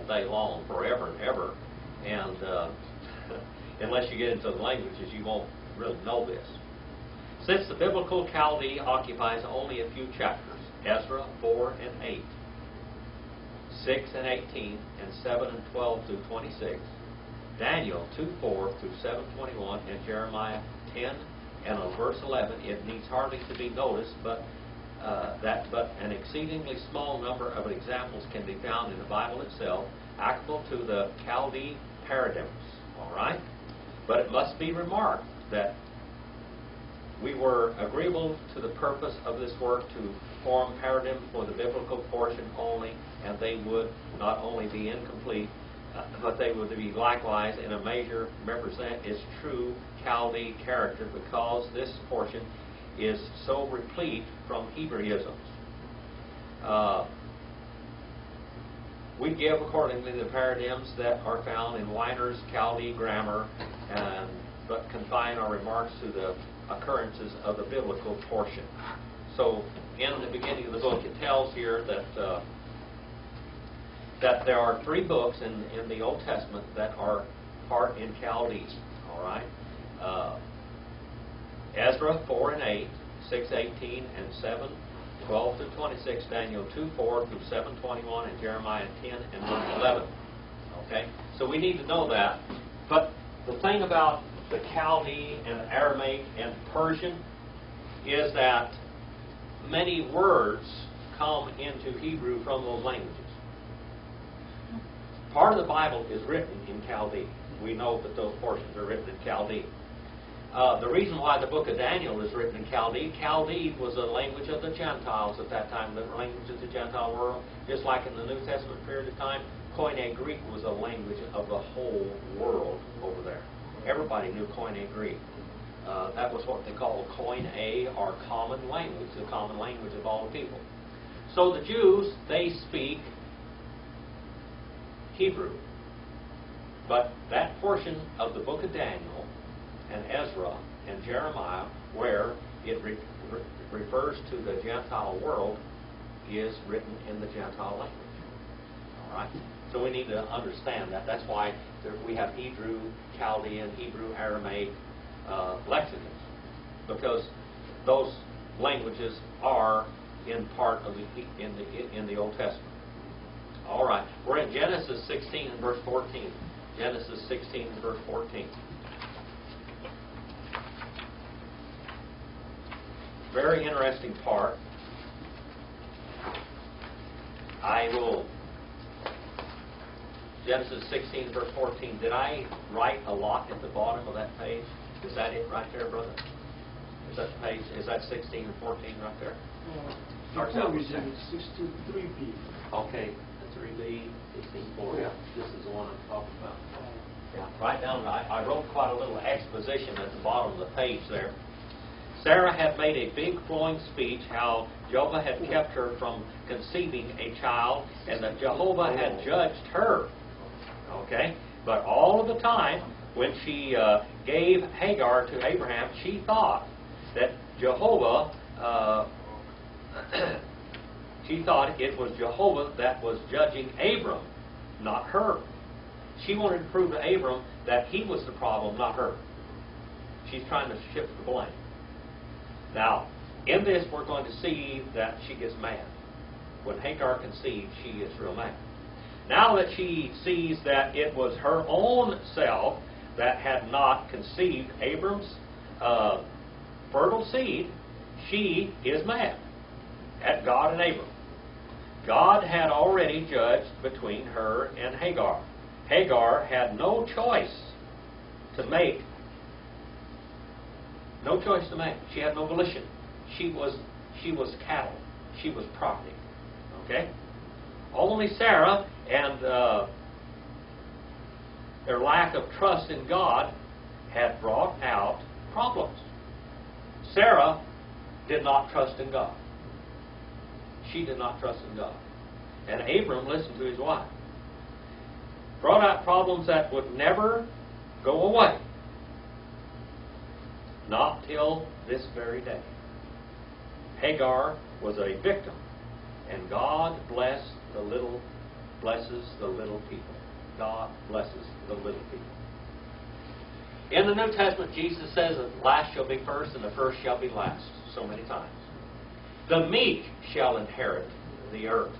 day long, forever and ever. And unless you get into the languages, you won't really know this. Since the biblical Chaldee occupies only a few chapters, Ezra 4 and 8, 6 and 18, and 7 and 12 through 26, Daniel 2:4 through 7:21, and Jeremiah 10 and verse 11, it needs hardly to be noticed, but an exceedingly small number of examples can be found in the Bible itself, applicable to the Chaldee paradigms. All right, but it must be remarked that we were agreeable to the purpose of this work to form paradigms for the biblical portion only, and they would not only be incomplete, but they would be likewise in a measure represent its true Chaldee character, because this portion is so replete from Hebraisms. We give accordingly the paradigms that are found in Weiner's Chaldee grammar, but confine our remarks to the occurrences of the biblical portion. So in the beginning of the book, it tells here that there are 3 books in the Old Testament that are part in Chaldee. All right, Ezra 4 and 8, 6:18 and 7:12 through 26, Daniel 2:4 through 7:21, and Jeremiah 10 and verse 11. Okay, so we need to know that. But the thing about the Chaldee and Aramaic and Persian is that many words come into Hebrew from those languages. Part of the Bible is written in Chaldee. We know that those portions are written in Chaldee. The reason why the book of Daniel is written in Chaldee, Chaldee was a language of the Gentiles at that time, the language of the Gentile world. Just like in the New Testament period of time, Koine Greek was a language of the whole world over there. Everybody knew Koine Greek. That was what they called Koine, or common language, the common language of all the people. So the Jews, they speak Hebrew. But that portion of the book of Daniel and Ezra and Jeremiah, where it refers to the Gentile world, is written in the Gentile language. All right? So we need to understand that. That's why we have Hebrew, Chaldean, Hebrew, Aramaic lexicons, because those languages are in part of in the Old Testament. All right, we're in Genesis 16 and verse 14. Genesis 16 and verse 14. Very interesting part. Genesis 16 verse 14. Did I write a lot at the bottom of that page? Is that it right there, brother? Is that the page? Is that 16 and 14 right there? Starts out with 16, 3B. Okay, the 3B, 16:4. Yeah, this is the one I'm talking about. Yeah, right down. I wrote quite a little exposition at the bottom of the page there. Sarah had made a big flowing speech how Jehovah had kept her from conceiving a child, and that Jehovah had judged her. Okay, but all of the time when she gave Hagar to Abraham, she thought that Jehovah. She thought it was Jehovah that was judging Abram, not her. She wanted to prove to Abram that he was the problem, not her. She's trying to shift the blame. Now, in this, we're going to see that she gets mad. When Hagar conceived, she gets real mad. Now that she sees that it was her own self that had not conceived Abram's fertile seed, she is mad at God and Abram. God had already judged between her and Hagar. Hagar had no choice to make. No choice to make. She had no volition. She was cattle. She was property. Okay? Only Sarah and their lack of trust in God had brought out problems. Sarah did not trust in God. She did not trust in God. And Abram listened to his wife. Brought out problems that would never go away. Not till this very day. Hagar was a victim, and God blessed the little blesses the little people. God blesses the little people. In the New Testament, Jesus says that the last shall be first and the first shall be last, so many times. The meek shall inherit the earth.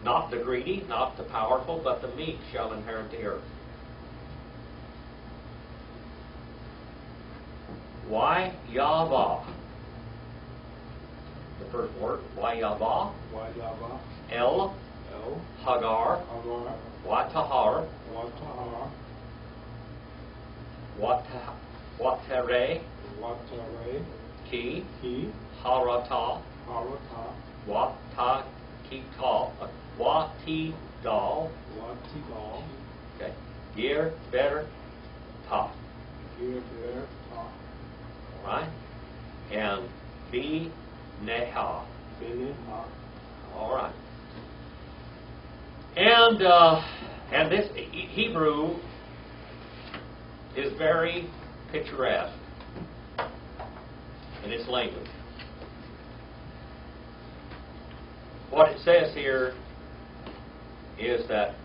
Not the greedy, not the powerful, but the meek shall inherit the earth. Why Yahweh? The first word, why Yahweh? Why Yahweh? El Hagar, Hagar. Watahar, Watahar. Watere, Watare. Ki, Ki. Harata, Harata. Watakita, Watidal, Watidal. okay, Gir, Better, Ta, Gir. Ta. all right, and Be Neha, Beneha. all right, and this Hebrew is very picturesque in its language. What it says here is that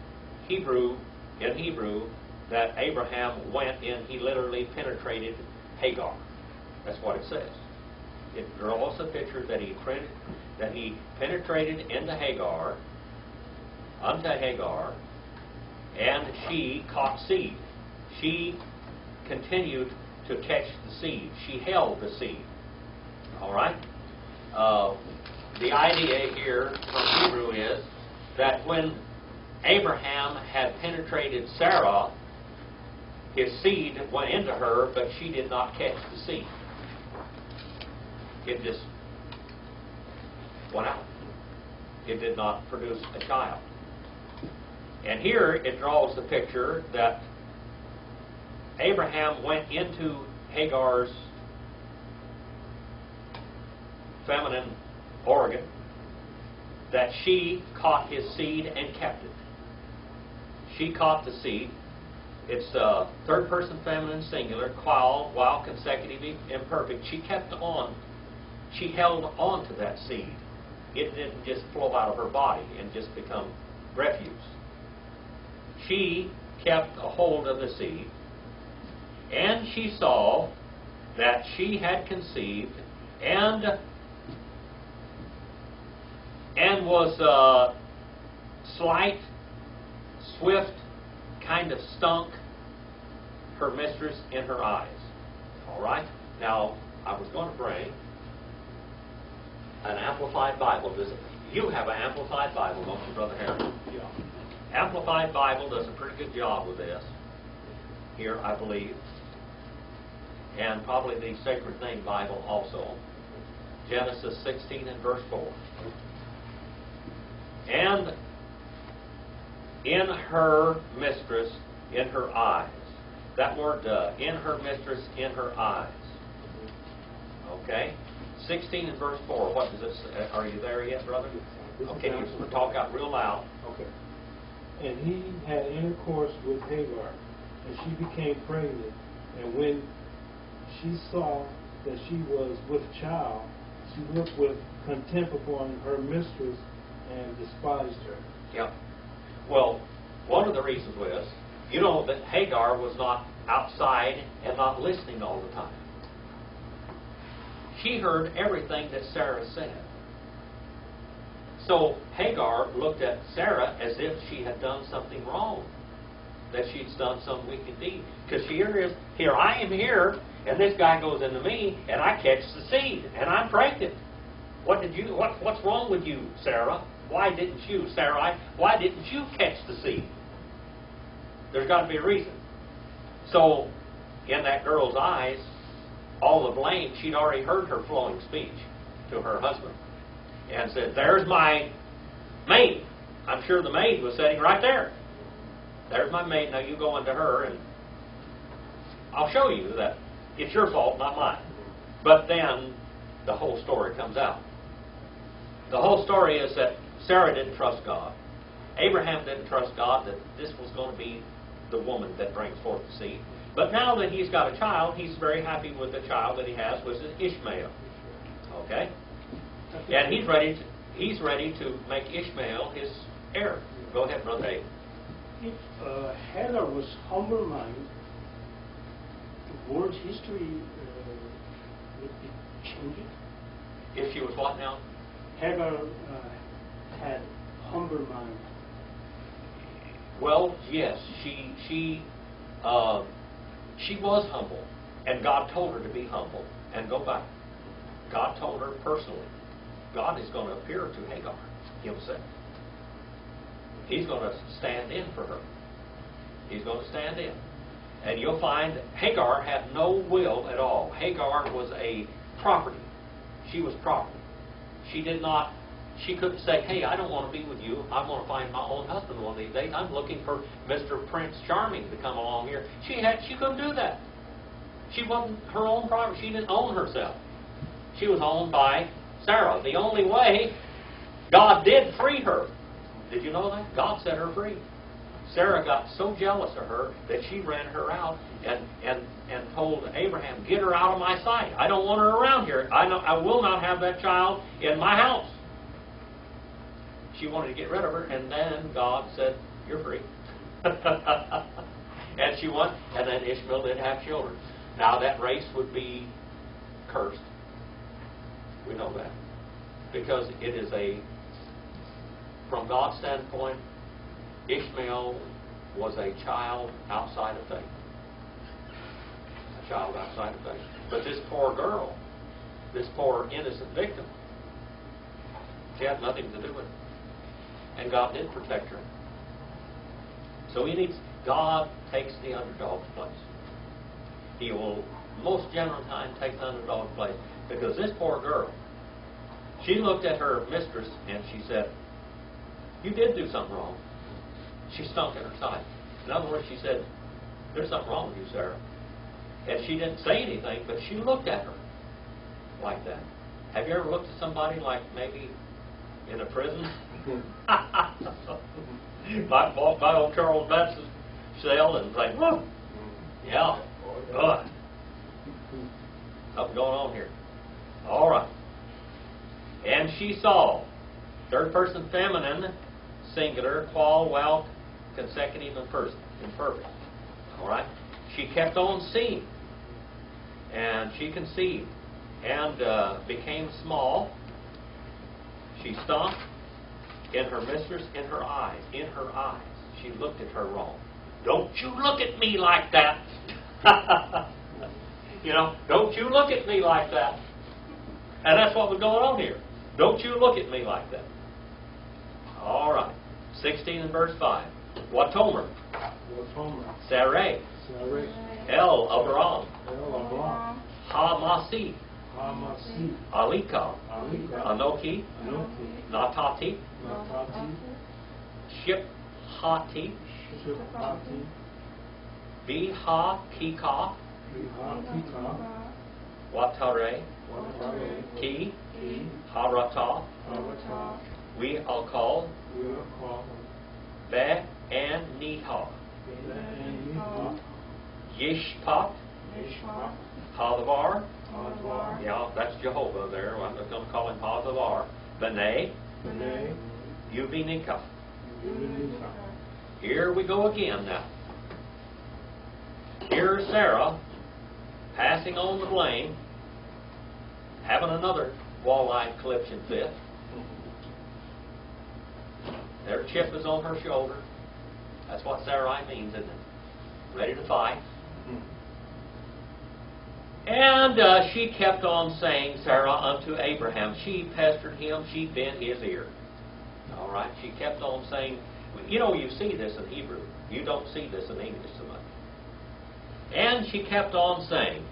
in Hebrew, that Abraham went in, he literally penetrated Hagar. That's what it says. It draws a picture that he penetrated into Hagar, unto Hagar, and she caught seed. She continued to catch the seed. She held the seed. All right? The idea here from Hebrew is that when Abraham had penetrated Sarah, his seed went into her, but she did not catch the seed. It just went out. It did not produce a child. And here it draws the picture that Abraham went into Hagar's feminine organ, that she caught his seed and kept it. She caught the seed. It's third person feminine singular, while consecutive imperfect. She kept on. She held on to that seed. It didn't just flow out of her body and just become refuse. She kept a hold of the seed, and she saw that she had conceived and was slight, swift, kind of stunk her mistress in her eyes. All right? Now, I was going to bring an Amplified Bible. You have an Amplified Bible, don't you, Brother Harry? Yeah. Amplified Bible does a pretty good job with this. Here, I believe. And probably the Sacred Name Bible also. Genesis 16 and verse 4. And in her mistress, in her eyes. That word, in her mistress, in her eyes. Okay? 16 and verse 4. What does it say? Are you there yet, brother? Okay, you talk out real loud. Okay. And he had intercourse with Hagar, and she became pregnant. And when she saw that she was with child, she looked with contempt upon her mistress and despised her. Yeah. Well, one of the reasons was, you know, that Hagar was not outside and not listening all the time. She heard everything that Sarah said. So Hagar looked at Sarah as if she had done something wrong, that she'd done some wicked deed. Because here I am here, and this guy goes into me, and I catch the seed, and I'm pregnant. What's wrong with you, Sarah? Why didn't you, Sarai? Why didn't you catch the seed? There's got to be a reason. So, in that girl's eyes, all the blame, she'd already heard her flowing speech to her husband, and said, "There's my maid." I'm sure the maid was sitting right there. "There's my maid, now you go into her, and I'll show you that it's your fault, not mine." But then the whole story comes out. The whole story is that Sarah didn't trust God. Abraham didn't trust God that this was going to be the woman that brings forth the seed. But now that he's got a child, he's very happy with the child that he has, which is Ishmael. Okay? And he's ready to make Ishmael his error. Go ahead, Brother Dave. If Hagar was humble-minded, the world's history would be changing. If she was what now? Hagar had humble mind. Well, yes, she was humble, and God told her to be humble and go back. God told her personally, God is going to appear to Hagar himself. He's going to stand in for her. He's going to stand in. And you'll find that Hagar had no will at all. Hagar was a property. She was property. She couldn't say, hey, I don't want to be with you. I'm going to find my own husband one of these days. I'm looking for Mr. Prince Charming to come along here. She couldn't do that. She wasn't her own property. She didn't own herself. She was owned by Sarah. The only way God did free her. Did you know that? God set her free. Sarah got so jealous of her that she ran her out and told Abraham, get her out of my sight. I don't want her around here. I will not have that child in my house. She wanted to get rid of her, and then God said, you're free. And she went, and then Ishmael did have children. Now that race would be cursed. We know that. Because it is from God's standpoint, Ishmael was a child outside of faith. A child outside of faith. But this poor girl, this poor innocent victim, she had nothing to do with it. And God did protect her. So God takes the underdog's place. He will most general time take the underdog's place. Because this poor girl, she looked at her mistress and she said, you did do something wrong. She stunk in her sight. In other words, she said, there's something wrong with you, Sarah. And she didn't say anything, but she looked at her like that. Have you ever looked at somebody like maybe in a prison? Might walk by old Charles Batts' cell and say, whoa, yeah, good. Something going on here. All right. And she saw, third person feminine, singular, qual, well, consecutive, and imperfect. All right? She kept on seeing. And she conceived and became small. She stopped in her mistress, in her eyes. In her eyes. She looked at her wrong. Don't you look at me like that. Don't you look at me like that. And that's what was going on here. Don't you look at me like that. All right. 16 and verse 5. Watomer. Sarai. El Abraham. Hamasi. Alika. Anoki. Natati. Shiphati. Biha Watare. Ki. Harata. We are called Be and Niha. Yishpat. Hadavar. Yeah, that's Jehovah there. I'm just going to call him Hadavar. B'nai. Ubinika. Here we go again now. Here's Sarah passing on the blame, having another wall-eyed conniption fit. Their chip is on her shoulder. That's what Sarai means, isn't it? Ready to fight. And she kept on saying, Sarah, unto Abraham. She pestered him. She bent his ear. All right? She kept on saying, you see this in Hebrew. You don't see this in English so much. And she kept on saying,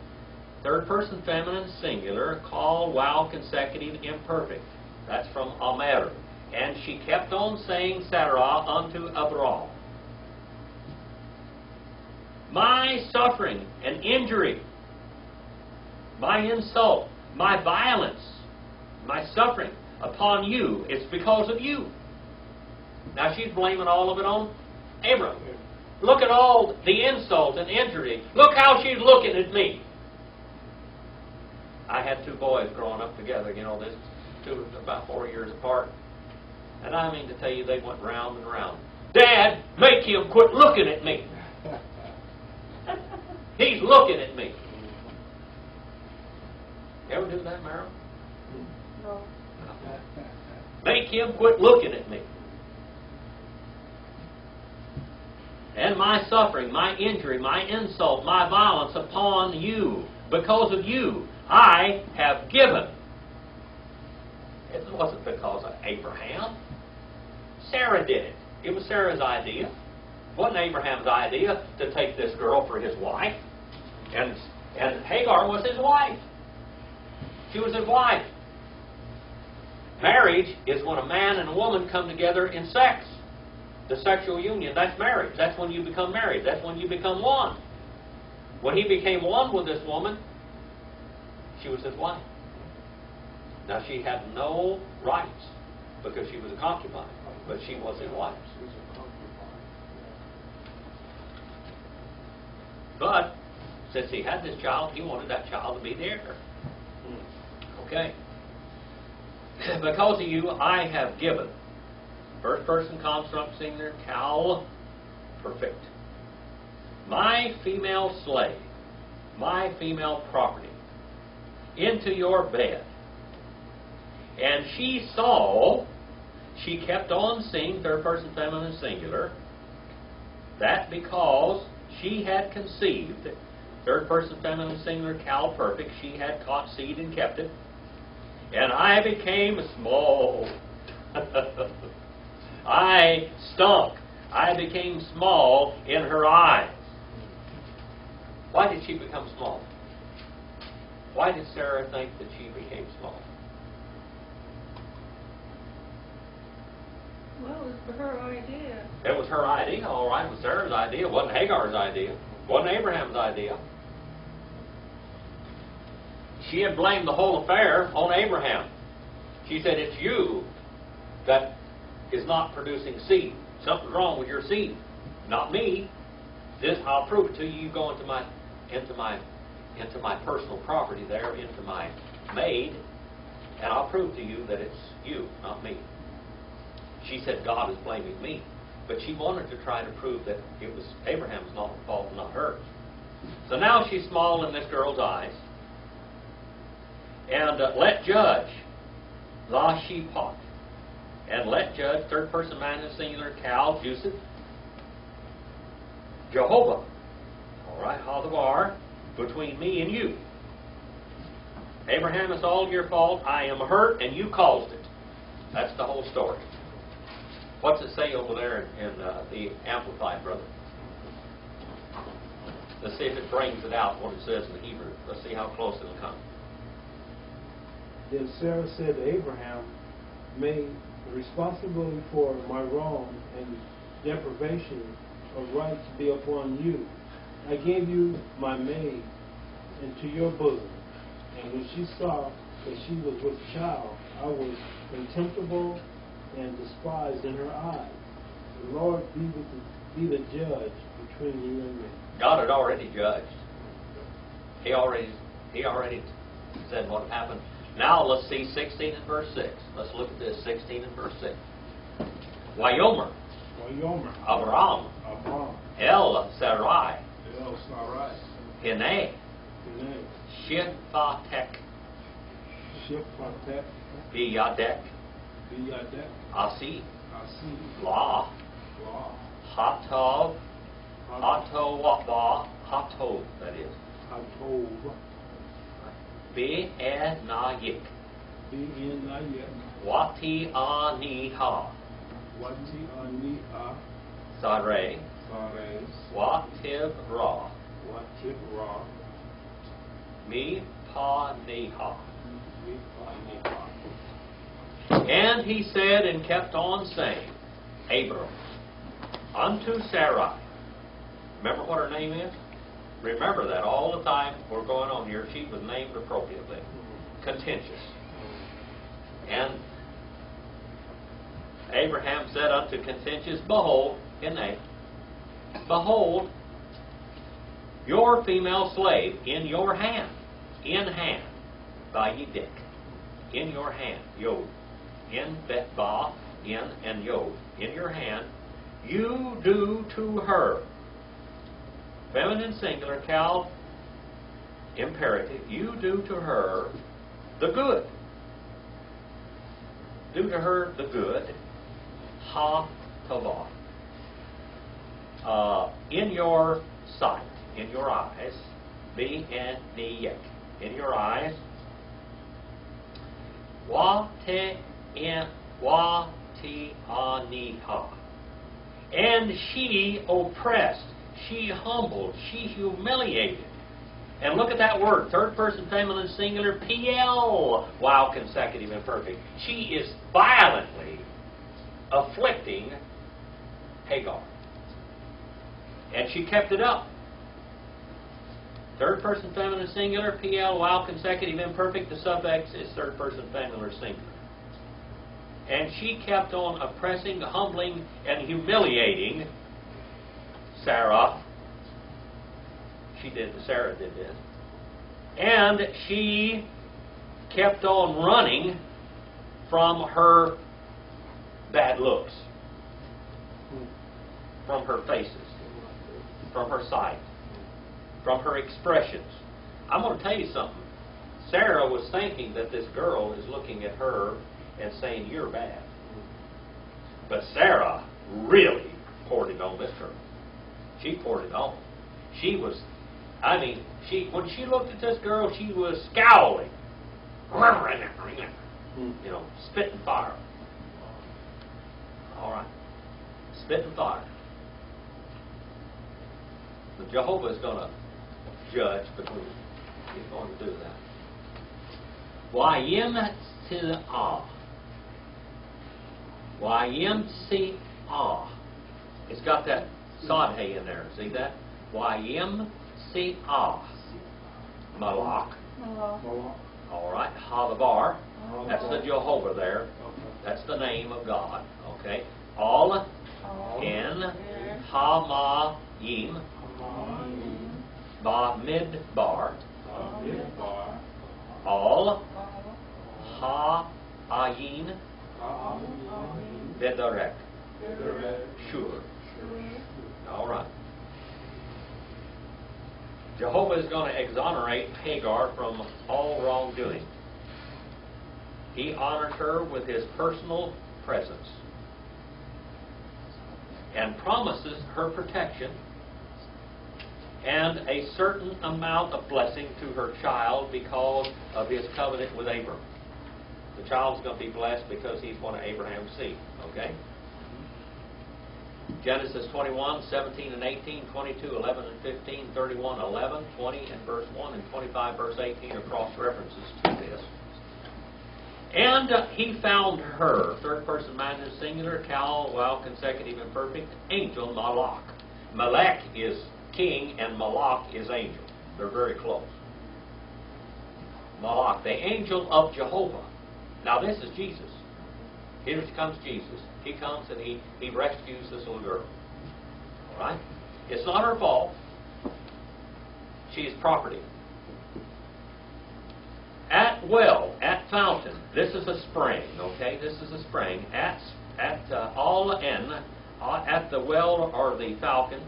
third person feminine singular, call, wow, consecutive, imperfect. That's from Amer. And she kept on saying, Sarah, unto Abraham. My suffering and injury, my insult, my violence, my suffering upon you, it's because of you. Now she's blaming all of it on Abraham. Look at all the insult and injury. Look how she's looking at me. I had two boys growing up together, this two about 4 years apart. And I mean to tell you, they went round and round. Dad, make him quit looking at me. He's looking at me. You ever do that, Merrill? No. Make him quit looking at me. And my suffering, my injury, my insult, my violence upon you, because of you, I have given. It wasn't because of Abraham. Sarah did it. It was Sarah's idea. It wasn't Abraham's idea to take this girl for his wife. And Hagar was his wife. She was his wife. Marriage is when a man and a woman come together in sex. The sexual union, that's marriage. That's when you become married. That's when you become one. When he became one with this woman, she was his wife. Now she had no rights because she was a concubine, but she was his wife. But since he had this child, he wanted that child to be the heir. Okay. Because of you, I have given. First person construct singular, cal, perfect. My female slave, my female property, into your bed. And she saw, she kept on seeing, third person feminine singular, that because she had conceived, third person feminine singular, cal, perfect, she had caught seed and kept it. And I became small. I stunk. I became small in her eyes. Why did she become small? Why did Sarah think that she became small? Well, it was her idea. It was her idea, all right. It was Sarah's idea. It wasn't Hagar's idea. It wasn't Abraham's idea. She had blamed the whole affair on Abraham. She said, it's you that is not producing seed. Something's wrong with your seed. Not me. This, I'll prove it to you. You go into my personal property there, into my maid, and I'll prove to you that it's you, not me. She said, God is blaming me. But she wanted to try to prove that it was Abraham's fault, not hers. So now she's small in this girl's eyes. And let judge, la she pot. And let judge, third person minus singular, cal, Joseph, Jehovah. All right, Hadavar, between me and you. Abraham, it's all your fault. I am hurt, and you caused it. That's the whole story. What's it say over there in the Amplified, brother? Let's see if it brings it out, what it says in the Hebrew. Let's see how close it'll come. Then Sarah said to Abraham, may the responsibility for my wrong and deprivation of rights be upon you. I gave you my maid into your bosom, and when she saw that she was with child, I was contemptible and despised in her eyes. The Lord be the judge between you and me. God had already judged. He already said what happened. Now let's see 16 and verse 6. Let's look at this, 16 and verse 6. Wayomer. Abraham. El Sarai. Hine. Shiphatek. Biyadek. Asi. La. Hatov. Hatov, that is. Be'enayik. Wati aniha. Sare. Wativra. Mi paniha. And he said and kept on saying, Abram, unto Sarai. Remember what her name is? Remember that all the time we're going on here. She was named appropriately. Contentious. And Abraham said unto contentious, behold, behold, your female slave in your hand, by Yedik, in your hand, Yod, in Betba, in and yod, in your hand, you do to her. Feminine singular, Cal imperative, you do to her the good. Do to her the good. Ha tavah. In your sight, in your eyes, B-N-E-Yek, in your eyes, wa-te-an-wa-ti-a-ni-ha. And she oppressed, she humbled, she humiliated. And look at that word, third person feminine singular, PL, while consecutive imperfect. She is violently afflicting Hagar. And she kept it up. Third person feminine singular, PL, while consecutive imperfect. The suffix is third person feminine singular. And she kept on oppressing, humbling, and humiliating Sarah. Sarah did this. And she kept on running from her bad looks, from her faces, from her sight, from her expressions. I'm going to tell you something. Sarah was thinking that this girl is looking at her and saying, you're bad. But Sarah really poured it on this girl. She poured it on. She was, when she looked at this girl, she was scowling. You know, spitting fire. All right. Spitting fire. But Jehovah is going to judge between them. He's going to do that. Wayim-ti-ah. Wayim-ti-ah. It's got that sod hay in there. See that? Wayim-ti-ah. Malak. All right. Hadabar. That's the Jehovah there. That's the name of God. Okay. All in Hamayim. Ba-midbar. All Ha-ayin. Bedarek. Sure. All right. Jehovah is going to exonerate Hagar from all wrongdoing. He honors her with his personal presence and promises her protection and a certain amount of blessing to her child because of his covenant with Abram. The child's going to be blessed because he's one of Abraham's seed. Okay? Genesis 21, 17 and 18, 22, 11 and 15, 31, 11, 20 and verse 1, and 25 verse 18 are cross-references to this. And he found her, third person minus singular, Kal, while consecutive imperfect, angel Malak. Malak is king and Malak is angel. They're very close. Malak, the angel of Jehovah. Now this is Jesus. Here comes Jesus. He comes and he rescues this little girl. All right? It's not her fault. She's property. At well, at fountain. This is a spring. Okay, this is a spring. At all in at the well or the falcon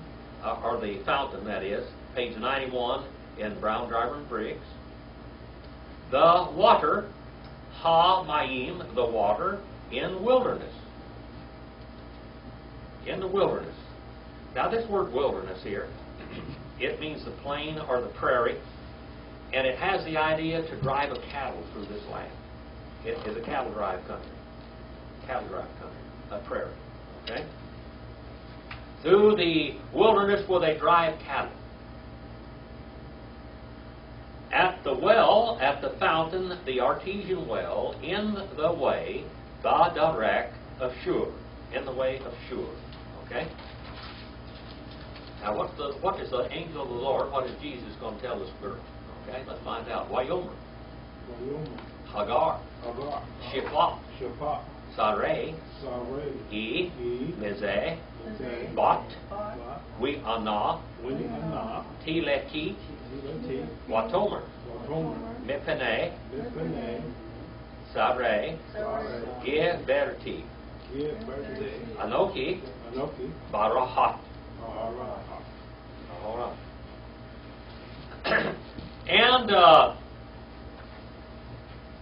or the fountain. That is page 91 in Brown, Driver and Briggs. The water, ha-mayim, the water in wilderness. In the wilderness. Now this word wilderness here, it means the plain or the prairie, and it has the idea to drive a cattle through this land. It is a cattle drive country. Cattle drive country. A prairie. Okay? Through the wilderness where they drive cattle. At the well, at the fountain, the artesian well, in the way, Ba-Darek of Shur. In the way of Shur. Okay? Now, what is the angel of the Lord? What is Jesus going to tell this girl? Okay, let's find out. Wayomer. Hagar. Shipha. Sareh. E. Mizeh. Bot. We Anah. Tileki. Watomer. Mipene. Sareh. Geberti. Yeah, birthday. Anoki Anoki. Barahat. All right. All right.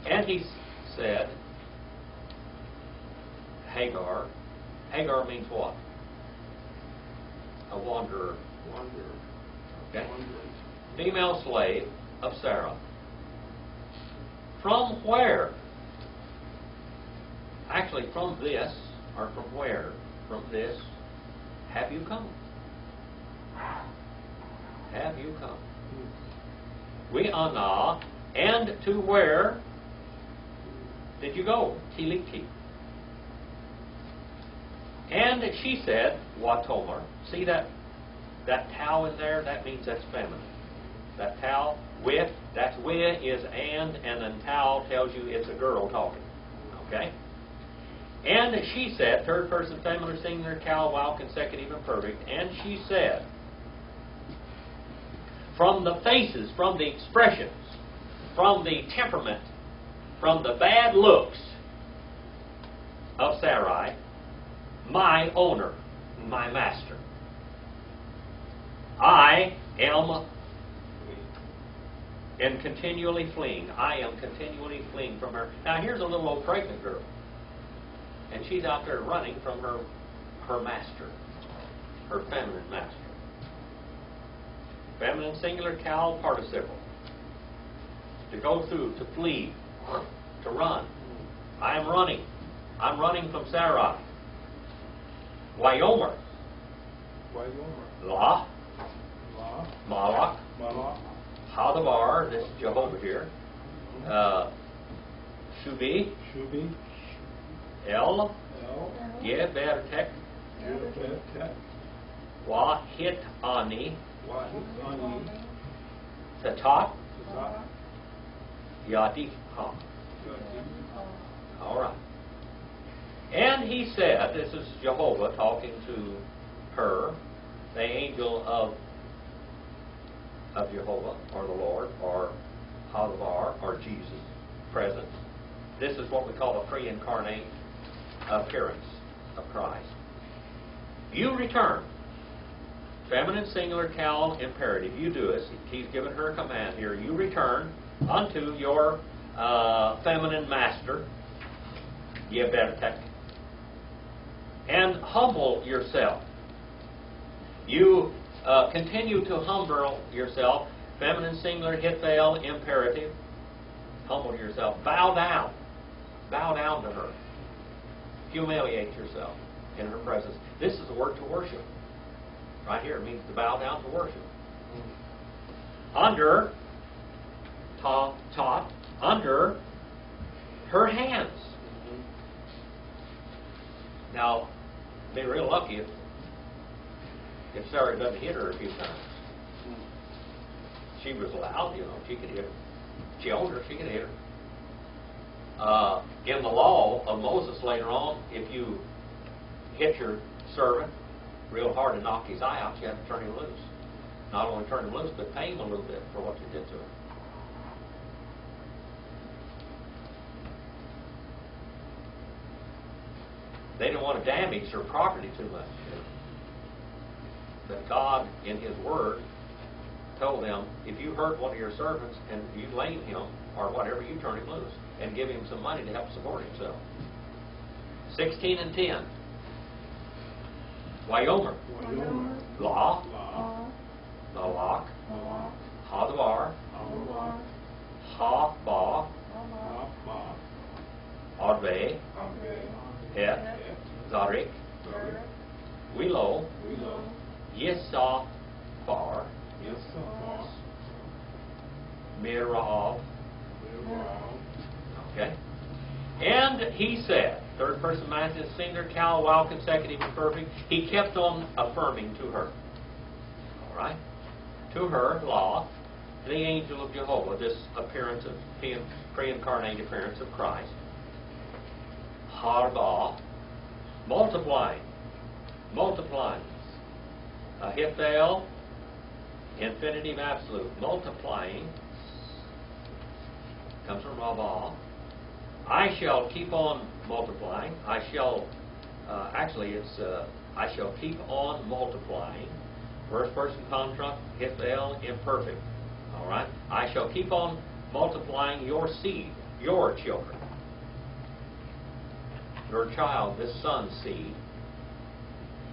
And he said, Hagar. Hagar means what? A wanderer. Wanderer. Okay. Wanderer. Female slave of Sarah. From where? Actually, from this, or from where? From this, have you come? Have you come? We Anna, and to where did you go? Tiliki. And she said, Watomer. See that tau in there? That means that's feminine. That tau, with, that's with is and then tau tells you it's a girl talking. Okay? And she said, third person feminine singular, tau, while consecutive and perfect, and she said, from the faces, from the expressions, from the temperament, from the bad looks of Sarai, my owner, my master, I am continually fleeing. I am continually fleeing from her. Now here's a little old pregnant girl, and she's out there running from her master, her feminine master. Feminine singular, cal, participle. To go through, to flee, to run. I am running. I'm running from Sarai. Wyomer. Wyomer. La. La. Malak. Malak. Hadabar, this is Jehovah here. Shubi. Shubi. El. El. Yebertek. Yebertek. Wahit Ani. Wahit Ani. Tatat. Tatat. Yadif. All right. And he said, this is Jehovah talking to her, the angel of Jehovah, or the Lord, or Hadavar, or Jesus, presence. This is what we call a pre-incarnate appearance of Christ. You return. Feminine singular, cal, imperative. You do it. He's given her a command here. You return unto your feminine master, Yebertek, and humble yourself. You continue to humble yourself. Feminine singular, hitfail, imperative. Humble yourself. Bow down. Bow down to her. Humiliate yourself in her presence. This is the word to worship. Right here, it means to bow down to worship. Under, taught, under her hands. Now, be real lucky if Sarah doesn't hit her a few times. She was loud, she could hit her. She owned her, she could hit her. In the law of Moses later on, if you hit your servant real hard and knock his eye out, you have to turn him loose. Not only turn him loose, but pay him a little bit for what you did to him. They didn't want to damage her property too much. But God, in His Word, told them, if you hurt one of your servants and you lame him or whatever, you turn him loose and give him some money to help support himself. 16 and 10. Wyomer. La. Malak. Hadavar. Ha-ba. Adve. Het. Zarik. Willow. Yisafar. Mirav. Okay. And he said, third person masculine, singular, cal, while consecutive and perfect, he kept on affirming to her. All right? To her, law, the angel of Jehovah, this appearance of pre-incarnate appearance of Christ. Harba, multiplying. Hithel, infinitive absolute, multiplying, comes from Rabah. I shall keep on multiplying. I shall Actually, it's I shall keep on multiplying. First person contract, Hifel, imperfect. All right? I shall keep on multiplying your seed, your children. Your child, this son's seed.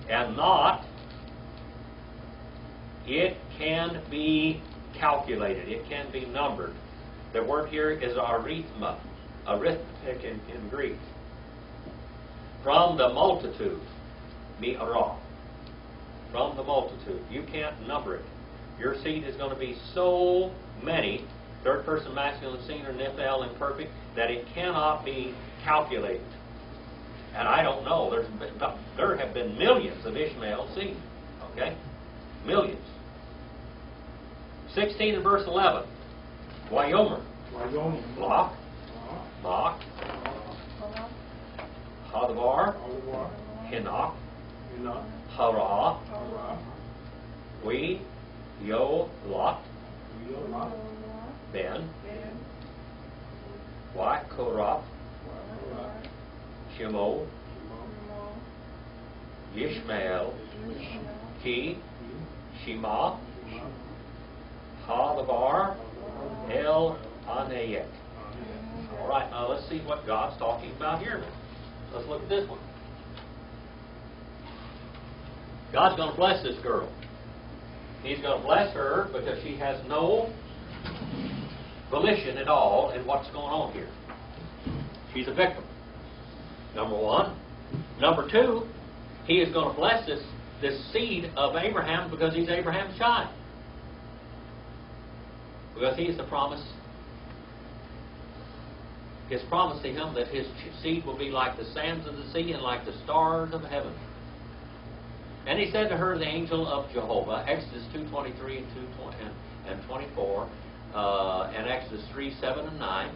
And not, it can be calculated, it can be numbered. The word here is arithma, arithmetic in Greek. From the multitude, mi'arah. From the multitude. You can't number it. Your seed is going to be so many, third person masculine, singular, nifel, imperfect, that it cannot be calculated. And I don't know. There have been millions of Ishmael seed. Okay? Millions. 16 and verse 11. Wayomer. Block. Mach. Hadavar. Hinok. Hara. We. Yo. Lot. Ben. Korah. Shemo. Yishmael. Ki. Shema. Hadavar. El Anayek. All right, now let's see what God's talking about here now. Let's look at this one. God's going to bless this girl. He's going to bless her because she has no volition at all in what's going on here. She's a victim. Number one. Number two, he is going to bless this seed of Abraham because he's Abraham's child. Because he is the promise. His promise to him that his seed will be like the sands of the sea and like the stars of heaven. And he said to her, the angel of Jehovah, Exodus 2:23 and 24, and Exodus 3:7 and 9.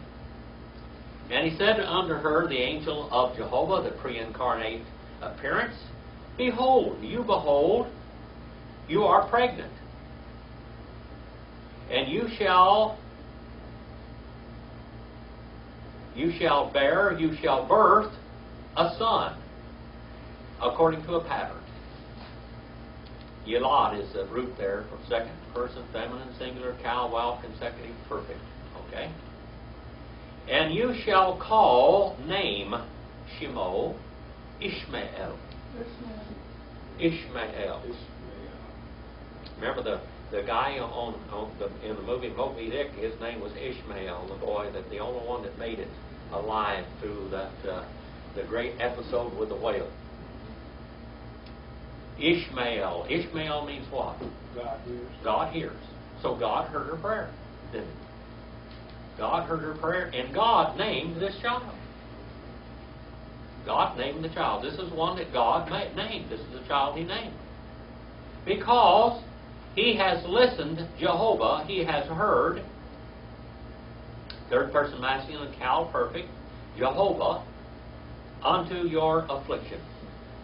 And he said unto her, the angel of Jehovah, the pre-incarnate appearance, behold, you are pregnant, and you shall birth a son, according to a pattern. Yelad is the root there for second person, feminine, singular, cal, wow, consecutive, perfect. Okay? And you shall call name Shemo Ishmael. Ishmael. Remember the guy in the movie Moby Dick, his name was Ishmael, the boy, the only one that made it alive through that the great episode with the whale. Ishmael. Ishmael means what? God hears. God hears. So God heard her prayer, didn't he? God heard her prayer, and God named this child. God named the child. This is one that God named. This is the child he named. Because he has listened, Jehovah, he has heard, third person masculine, cal, perfect, Jehovah, unto your affliction.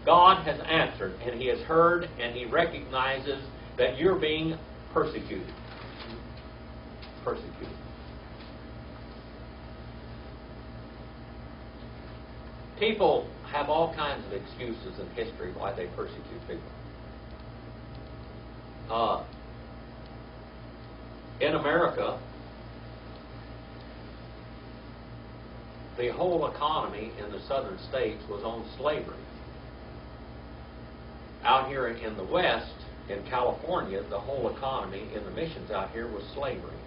God has answered, and he has heard, and he recognizes that you're being persecuted. Persecuted. People have all kinds of excuses in history why they persecute people. In America, the whole economy in the southern states was on slavery. Out here in the West, in California, the whole economy in the missions out here was slavery.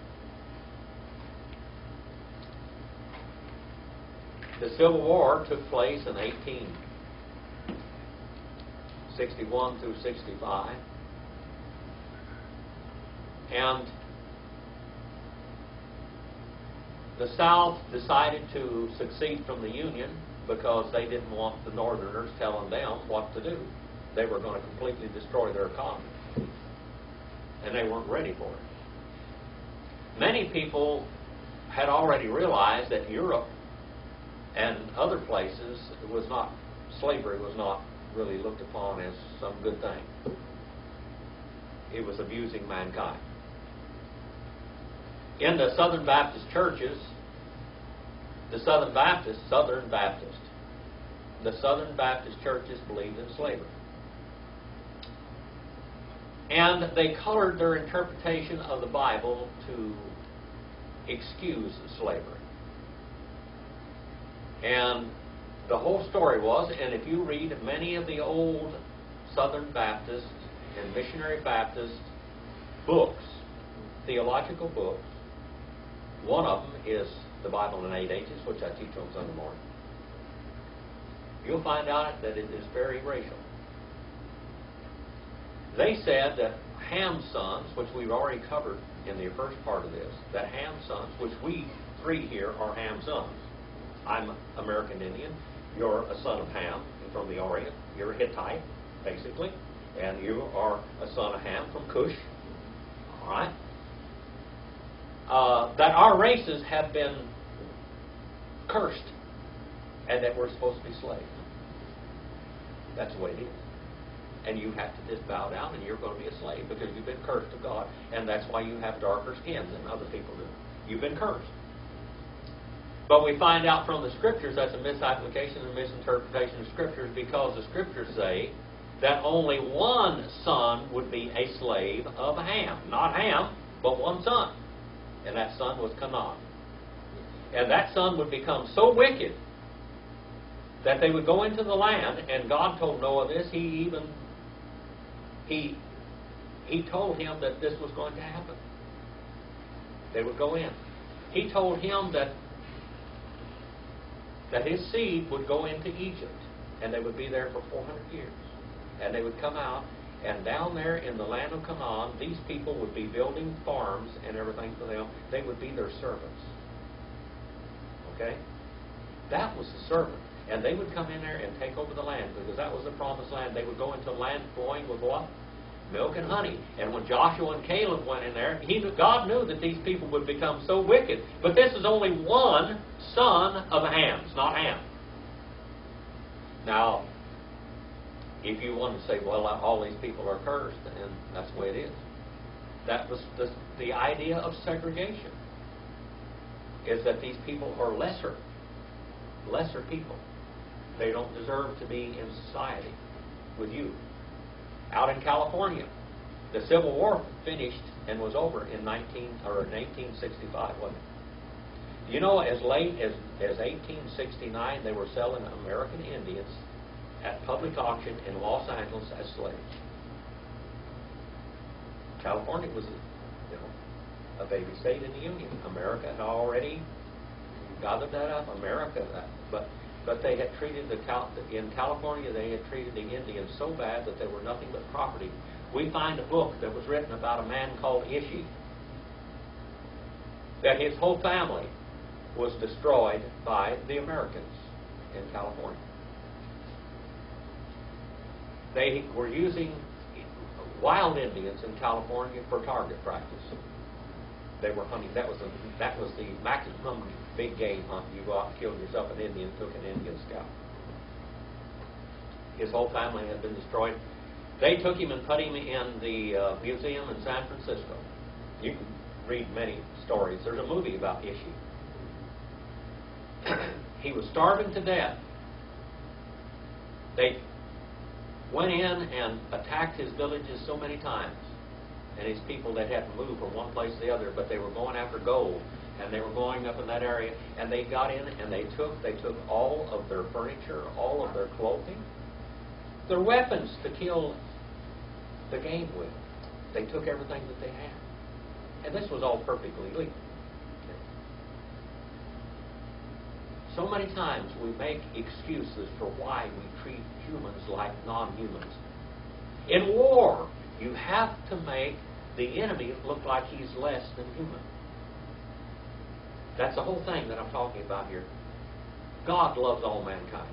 The Civil War took place in 1861 through 65. And the South decided to secede from the Union because they didn't want the Northerners telling them what to do. They were going to completely destroy their economy. And they weren't ready for it. Many people had already realized that Europe and other places slavery was not really looked upon as some good thing. It was abusing mankind. In the Southern Baptist churches, the Southern Baptist, the Southern Baptist churches believed in slavery. And they colored their interpretation of the Bible to excuse slavery. And the whole story was, and if you read many of the old Southern Baptist and Missionary Baptist books, theological books, one of them is the Bible in 8 Ages, which I teach on Sunday morning. You'll find out that it is very racial. They said that Ham's sons, which we've already covered in the first part of this, that Ham's sons, which we three here are Ham's sons. I'm American Indian. You're a son of Ham from the Orient. You're a Hittite, basically. And you are a son of Ham from Cush. All right? That our races have been cursed and that we're supposed to be slaves. That's the way it is. And you have to just bow down and you're going to be a slave because you've been cursed of God, and that's why you have darker skin than other people do. You've been cursed. But we find out from the Scriptures that's a misapplication and misinterpretation of Scriptures, because the Scriptures say that only one son would be a slave of Ham. Not Ham, but one son. And that son was Canaan. And that son would become so wicked that they would go into the land, and God told Noah this. He told him that this was going to happen. They would go in. He told him that his seed would go into Egypt, and they would be there for 400 years. And they would come out, and down there in the land of Canaan, these people would be building farms and everything for them. They would be their servants. Okay? That was the servant. And they would come in there and take over the land, because that was the promised land. They would go into land flowing with what? Milk and honey. And when Joshua and Caleb went in there, God knew that these people would become so wicked. But this is only one son of Ham's, not Ham. Now, if you want to say, well, all these people are cursed, and that's the way it is. That was the idea of segregation, is that these people are lesser people. They don't deserve to be in society with you. Out in California, the Civil War finished and was over in 1865, wasn't it? You know, as late as 1869, they were selling American Indians at public auction in Los Angeles as slaves. California was, a baby state in the Union. America had already gathered that up. But they had treated in California, they had treated the Indians so bad that they were nothing but property. We find a book that was written about a man called Ishi, that his whole family was destroyed by the Americans in California. They were using wild Indians in California for target practice. They were hunting. That was the maximum big game hunt. You go out and killed yourself an Indian, took an Indian scalp. His whole family had been destroyed. They took him and put him in the museum in San Francisco. You can read many stories. There's a movie about Ishi. He was starving to death. They went in and attacked his villages so many times. And his people, they had to move from one place to the other, but they were going after gold, and they were going up in that area, and they got in and they took all of their furniture, all of their clothing, their weapons to kill the game with. They took everything that they had. And this was all perfectly legal. So many times we make excuses for why we treat humans like non-humans. In war, you have to make the enemy look like he's less than human. That's the whole thing that I'm talking about here. God loves all mankind.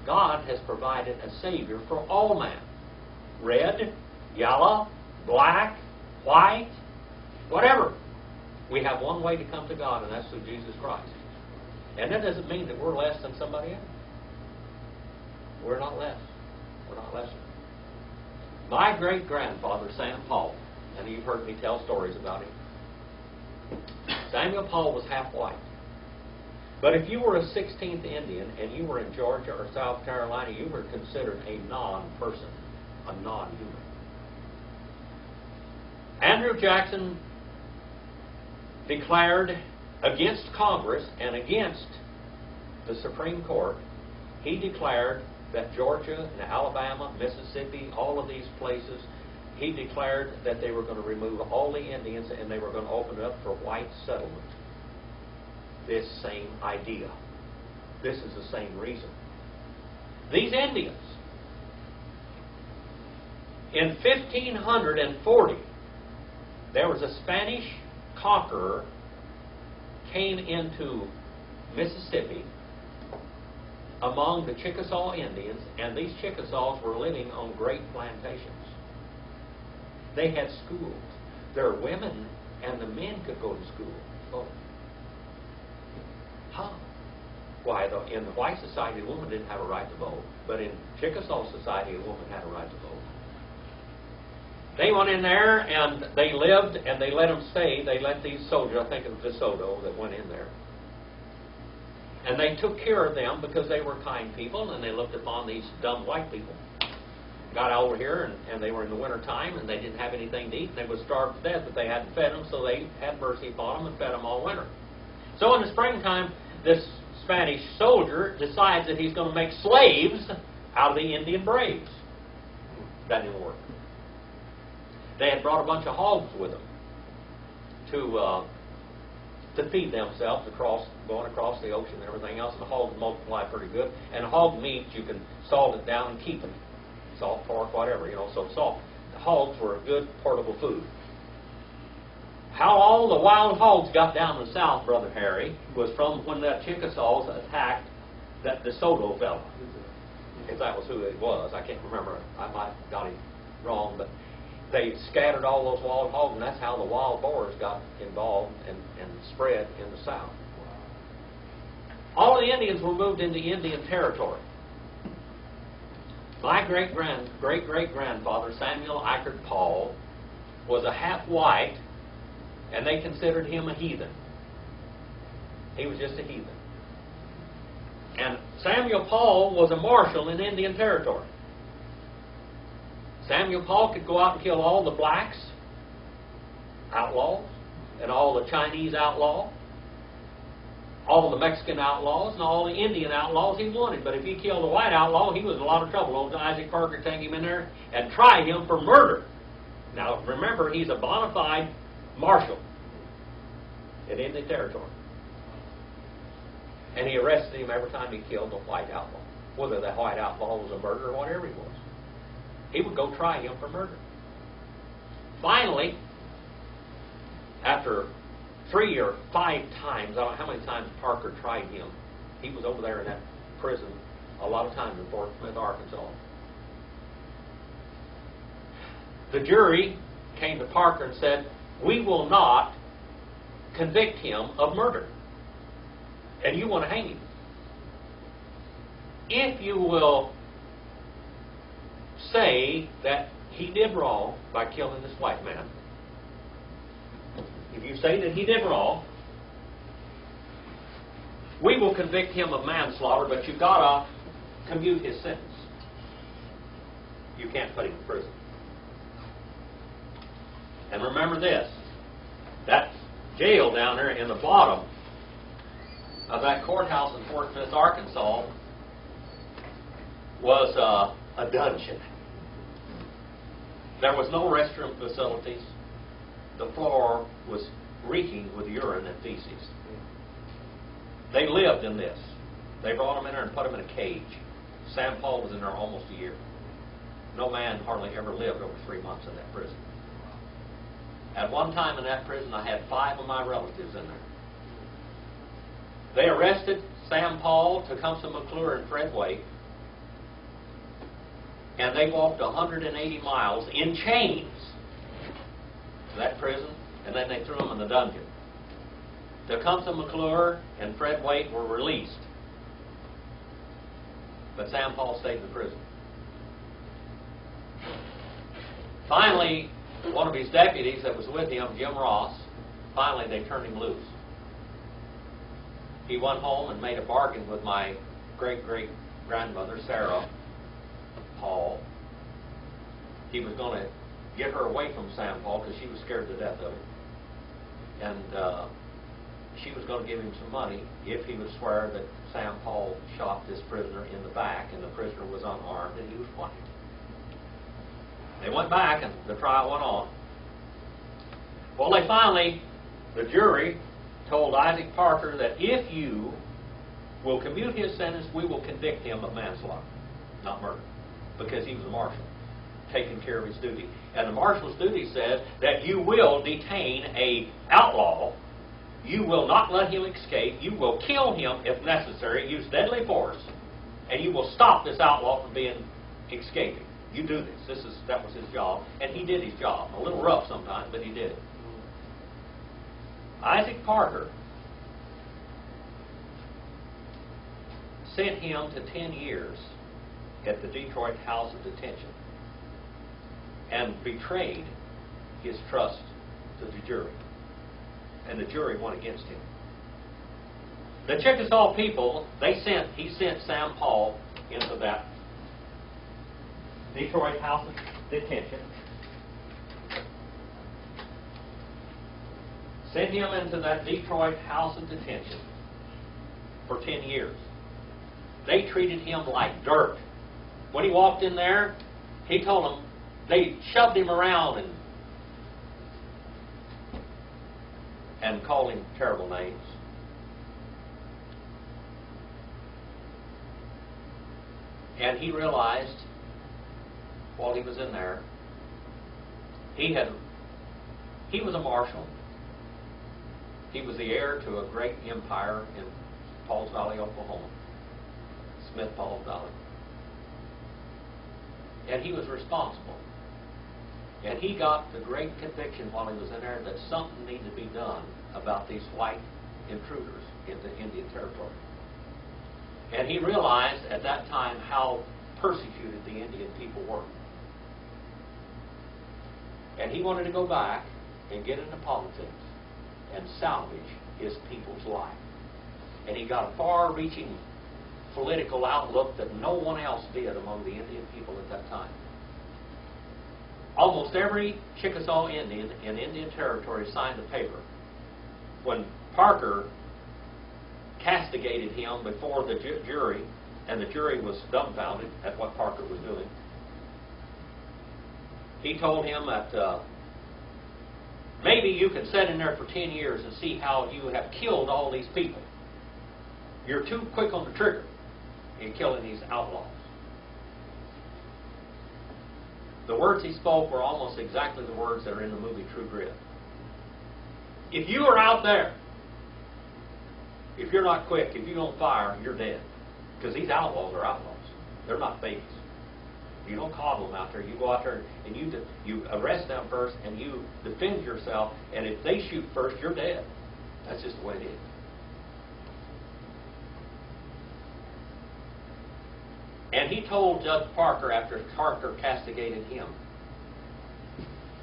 God has provided a Savior for all man. Red, yellow, black, white, whatever. We have one way to come to God, and that's through Jesus Christ. And that doesn't mean that we're less than somebody else. We're not less. We're not lesser. My great-grandfather, Sam Paul, and you've heard me tell stories about him. Samuel Paul was half white. But if you were a 16th Indian and you were in Georgia or South Carolina, you were considered a non-person, a non-human. Andrew Jackson declared against Congress and against the Supreme Court. He declared that Georgia and Alabama, Mississippi, all of these places, he declared that they were going to remove all the Indians and they were going to open it up for white settlement. This same idea. This is the same reason. These Indians, in 1540, there was a Spanish conqueror came into Mississippi among the Chickasaw Indians, and these Chickasaws were living on great plantations. They had schools. Their women and the men could go to school. Oh. How? Why, in the white society, a woman didn't have a right to vote. But in Chickasaw society, a woman had a right to vote. They went in there, and they lived, and they let them stay. They let these soldiers, I think it was DeSoto that went in there. And they took care of them because they were kind people, and they looked upon these dumb white people. Got over here, and they were in the winter time, and they didn't have anything to eat, and they would starve to death, but they hadn't fed them, so they had mercy upon them and fed them all winter. So in the springtime, this Spanish soldier decides that he's going to make slaves out of the Indian braves. That didn't work. They had brought a bunch of hogs with them to feed themselves going across the ocean and everything else, and the hogs multiply pretty good. And hog meat, you can salt it down and keep it. Salt, pork, whatever, so salt. The hogs were a good portable food. How all the wild hogs got down the south, Brother Harry, was from when the Chickasaws attacked that DeSoto fellow. If that was who it was, I can't remember. I might have got him wrong, but they scattered all those wild hogs, and that's how the wild boars got involved and spread in the south. All the Indians were moved into Indian territory. My great-great-grandfather, Samuel Eichert Paul, was a half-white, and they considered him a heathen. He was just a heathen. And Samuel Paul was a marshal in Indian territory. Samuel Paul could go out and kill all the blacks, outlaws, and all the Chinese outlaws, all the Mexican outlaws, and all the Indian outlaws he wanted. But if he killed a white outlaw, he was in a lot of trouble. Old Isaac Parker take him in there and try him for murder. Now, remember, he's a bona fide marshal in Indian territory. And he arrested him every time he killed a white outlaw, whether that white outlaw was a murderer or whatever he was. He would go try him for murder. Finally, after 3 or 5 times, I don't know how many times Parker tried him, he was over there in that prison a lot of times in Fort Smith, Arkansas. The jury came to Parker and said, "We will not convict him of murder, and you want to hang him. If you will say that he did wrong by killing this white man, if you say that he did wrong, we will convict him of manslaughter, but you've got to commute his sentence. You can't put him in prison." And remember this, that jail down there in the bottom of that courthouse in Fort Smith, Arkansas, was a dungeon. There was no restroom facilities. The floor was reeking with urine and feces. They lived in this. They brought them in there and put them in a cage. Sam Paul was in there almost a year. No man hardly ever lived over 3 months in that prison. At one time in that prison, I had 5 of my relatives in there. They arrested Sam Paul, Tecumseh McClure, and Fred Wake, and they walked 180 miles in chains to that prison, and then they threw them in the dungeon. Tecumseh McClure and Fred Wake were released, but Sam Paul stayed in the prison. Finally, one of his deputies that was with him, Jim Ross, finally they turned him loose. he went home and made a bargain with my great-great-grandmother, Sarah Paul. He was going to get her away from Sam Paul because she was scared to death of him. And she was going to give him some money if he would swear that Sam Paul shot this prisoner in the back and the prisoner was unarmed and he was white. They went back and the trial went on. Well, they finally, the jury told Isaac Parker that if you will commute his sentence, we will convict him of manslaughter, not murder, because he was a marshal, taking care of his duty. And the marshal's duty says that you will detain an outlaw, you will not let him escape, you will kill him if necessary, use deadly force, and you will stop this outlaw from being escaping. You do this. That was his job, and he did his job. A little rough sometimes, but he did it. Isaac Parker sent him to 10 years at the Detroit House of Detention and betrayed his trust to the jury. And the jury went against him. The Chickasaw people, he sent Sam Paul into that Detroit House of Detention. Sent him into that Detroit House of Detention for 10 years. They treated him like dirt. When he walked in there, he told them, they shoved him around and called him terrible names. And he realized, while he was in there, he was a marshal. He was the heir to a great empire in Pauls Valley, Oklahoma, Smith Falls Valley. And he was responsible. And he got the great conviction while he was in there that something needed to be done about these white intruders into Indian territory. And he realized at that time how persecuted the Indian people were. And he wanted to go back and get into politics and salvage his people's life. And he got a far-reaching political outlook that no one else did among the Indian people at that time. Almost every Chickasaw Indian in Indian Territory signed a paper. When Parker castigated him before the jury, and the jury was dumbfounded at what Parker was doing, he told him that maybe you can sit in there for 10 years and see how you have killed all these people. You're too quick on the trigger in killing these outlaws. The words he spoke were almost exactly the words that are in the movie True Grit. If you are out there, if you're not quick, if you don't fire, you're dead. Because these outlaws are outlaws. They're not babies. You don't coddle them out there. You go out there and you arrest them first and you defend yourself. And if they shoot first, you're dead. That's just the way it is. And he told Judge Parker after Parker castigated him,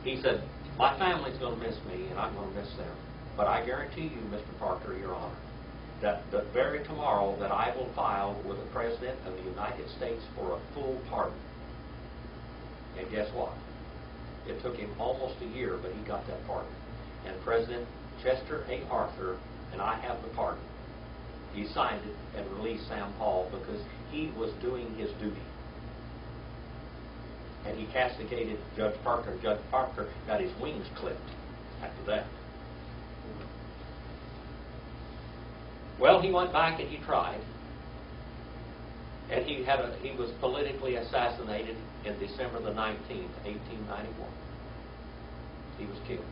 he said, my family's going to miss me and I'm going to miss them. But I guarantee you, Mr. Parker, Your Honor, that the very tomorrow that I will file with the President of the United States for a full pardon. And guess what? It took him almost a year, but he got that pardon. And President Chester A. Arthur, and I have the pardon. He signed it and released Sam Paul because he was doing his duty. And he castigated Judge Parker. Judge Parker got his wings clipped after that. Well, he went back and he tried. And he was politically assassinated in December the 19th, 1891. He was killed.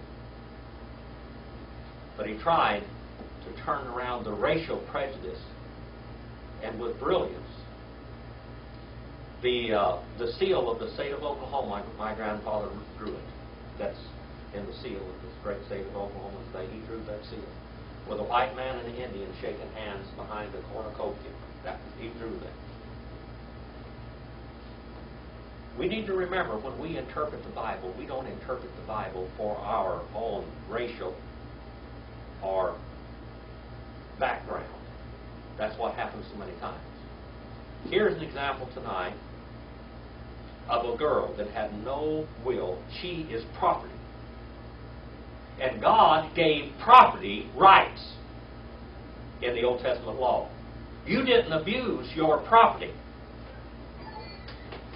But he tried to turn around the racial prejudice, and with brilliance, the seal of the state of Oklahoma, my grandfather drew it. That's in the seal of this great state of Oklahoma today. He drew that seal with a white man and an Indian shaking hands behind a cornucopia. He drew that. We need to remember when we interpret the Bible, we don't interpret the Bible for our own racial or background. That's what happens so many times. Here's an example tonight of a girl that had no will. She is property. And God gave property rights in the Old Testament law. You didn't abuse your property.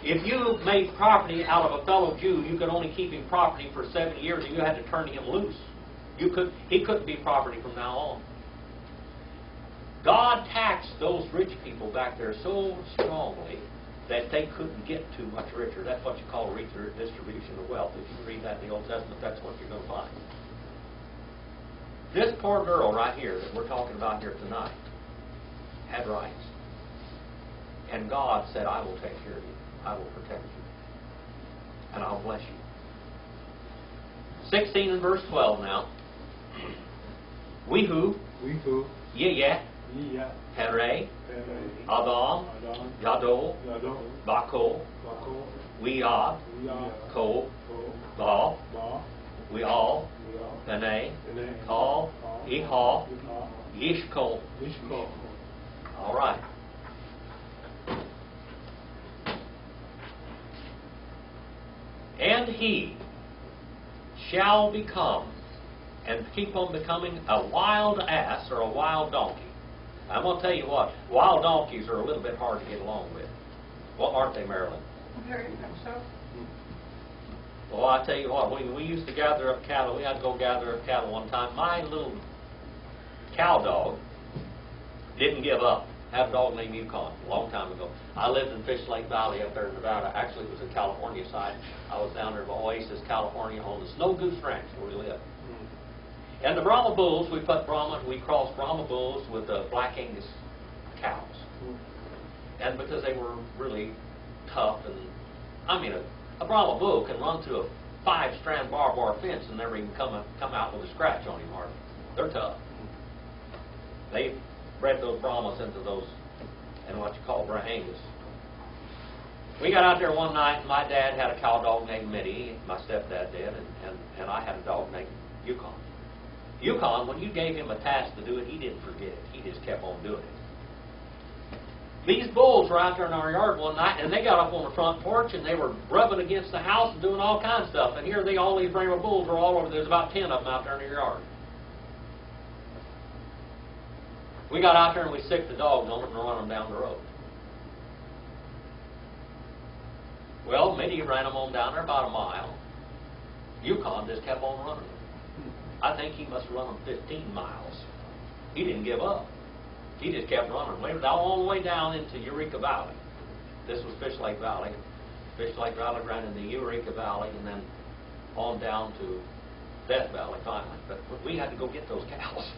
If you made property out of a fellow Jew, you could only keep him property for 7 years, and you had to turn him loose. He couldn't be property from now on. God taxed those rich people back there so strongly that they couldn't get too much richer. That's what you call redistribution of wealth. If you read that in the Old Testament, that's what you're going to find. This poor girl right here that we're talking about here tonight had rights. And God said, I will take care of you. I will protect you. And I'll bless you. 16 and verse 12 now. We who? Ye Pere, Adam, Yadol, Bako, Wead, Ko, Ba, we all, Pene, Kal, Ihal, Yishkol. All right. And he shall become, and keep on becoming, a wild ass or a wild donkey. I'm going to tell you what, wild donkeys are a little bit hard to get along with. Well, aren't they, Marilyn? Very much so. Well, I tell you what, when we used to gather up cattle, we had to go gather up cattle one time. My little cow dog didn't give up. I had a dog named Yukon a long time ago. I lived in Fish Lake Valley up there in Nevada. Actually, it was the California side. I was down there in Oasis, California, on the Snow Goose Ranch where we lived. And the Brahma bulls, we crossed Brahma bulls with the Black Angus cows. And because they were really tough, and I mean, a Brahma bull can run through a 5-strand barbed wire fence and never even come out with a scratch on him hardly. They're tough. They bred those Brahmas into those, and what you call Black Angus. We got out there one night, and my dad had a cow dog named Mitty, my stepdad did, and I had a dog named Yukon. Yukon, when you gave him a task to do it, he didn't forget it. He just kept on doing it. These bulls were out there in our yard one night, and they got up on the front porch, and they were rubbing against the house and doing all kinds of stuff. And here all these brave bulls were all over. There's about 10 of them out there in the yard. We got out there and we sicked the dogs on them and run them down the road. Well, Mitty ran them on down there about a mile. Yukon just kept on running them. I think he must have run them 15 miles. He didn't give up. He just kept running. Went all the way down into Eureka Valley. This was Fish Lake Valley. Fish Lake Valley ran into Eureka Valley and then on down to Death Valley finally. But we had to go get those cows.